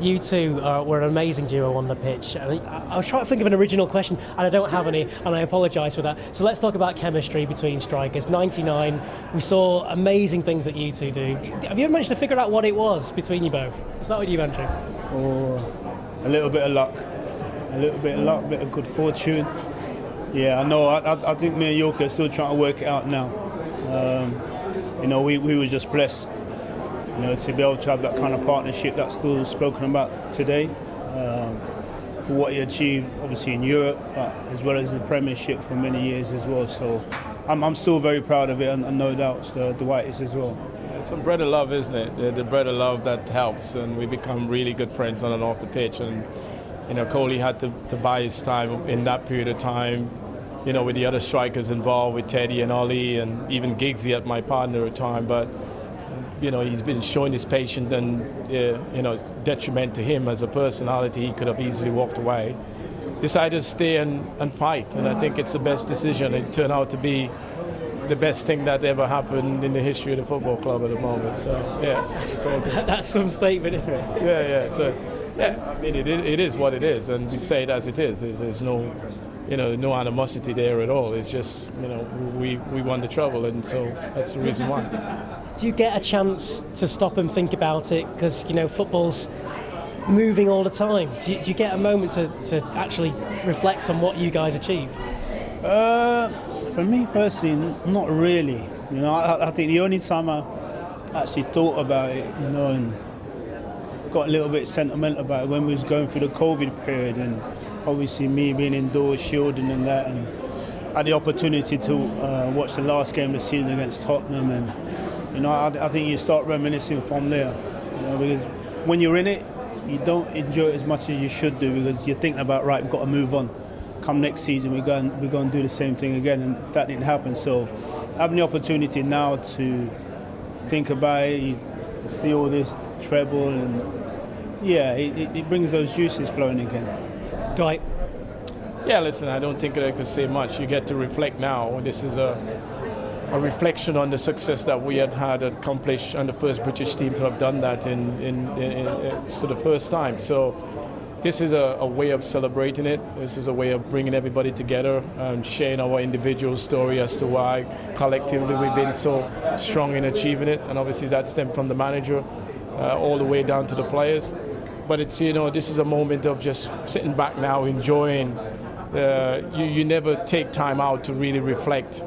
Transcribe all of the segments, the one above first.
You two were an amazing duo on the pitch. I was trying to think of an original question, and I don't have any, and I apologise for that. So let's talk about chemistry between strikers. 99, we saw amazing things that you two do. Have you ever managed to figure out what it was between you both? We'll start with you, Andrew. Oh, a little bit of luck. A bit of good fortune. Yeah, I know. I think me and Yorke are still trying to work it out now. We were just blessed, to be able to have that kind of partnership that's still spoken about today. For what he achieved, obviously in Europe, but as well as the Premiership for many years as well. So I'm still very proud of it, and no doubt Dwight is as well. It's some bread of love, isn't it? The bread of love that helps, and we become really good friends on and off the pitch. And Coley had to buy his time in that period of time. With the other strikers involved, with Teddy and Ollie, and even Giggsy at my partner at the time. But he's been showing his patience, and it's detriment to him as a personality. He could have easily walked away. Decided to stay and fight, and I think it's the best decision. It turned out to be the best thing that ever happened in the history of the football club at the moment. So yeah, it's all good. That's some statement, isn't it? Yeah. So yeah, it is what it is, and we say it as it is. There's no no animosity there at all. It's just, we won the treble, and so that's the reason why. Do you get a chance to stop and think about it? Because, football's moving all the time. Do you get a moment to actually reflect on what you guys achieve? For me personally, not really. I think the only time I actually thought about it, and got a little bit sentimental about it when we was going through the COVID period, and obviously me being indoors, shielding and that, and had the opportunity to watch the last game of the season against Tottenham, and I think you start reminiscing from there, because when you're in it, you don't enjoy it as much as you should do, because you're thinking about, right, we've got to move on. Come next season, we're going to do the same thing again, and that didn't happen. So having the opportunity now to think about it, you see all this treble, and yeah, it brings those juices flowing again. Dwight? Yeah, listen, I don't think that I could say much. You get to reflect now. This is a reflection on the success that we had accomplished, and the first British team to have done that in for the first time. So this is a way of celebrating it. This is a way of bringing everybody together and sharing our individual story as to why collectively we've been so strong in achieving it. And obviously that stemmed from the manager all the way down to the players. But it's, this is a moment of just sitting back now, enjoying. You never take time out to really reflect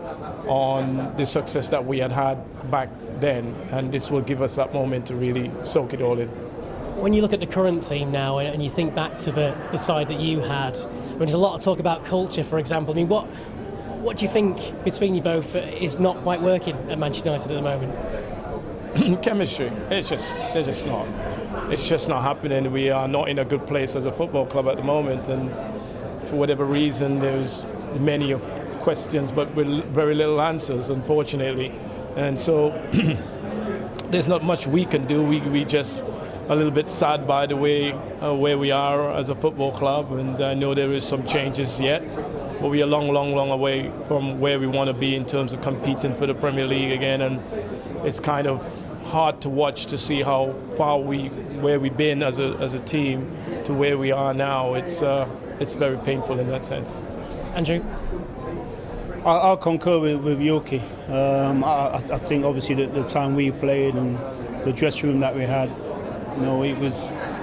on the success that we had back then, and this will give us that moment to really soak it all in. When you look at the current team now and you think back to the side that you had, when there's a lot of talk about culture, for example, I mean, what do you think between you both is not quite working at Manchester United at the moment? Chemistry. It's just not. It's just not happening. We are not in a good place as a football club at the moment, and for whatever reason, there's many of questions, but with very little answers, unfortunately. And so there's not much we can do. We just a little bit sad by the way where we are as a football club, and I know there is some changes yet, but we are long away from where we want to be in terms of competing for the Premier League again, and it's kind of hard to watch to see how far where we've been as a team to where we are now. It's very painful in that sense. Andrew? I'll concur with Yorke. I think obviously the time we played and the dressing room that we had, it was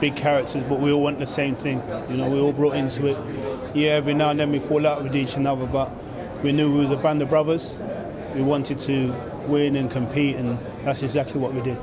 big characters, but we all want the same thing. We all brought into it. Yeah, every now and then we fall out with each other, but we knew we was a band of brothers. We wanted to win and compete, and that's exactly what we did.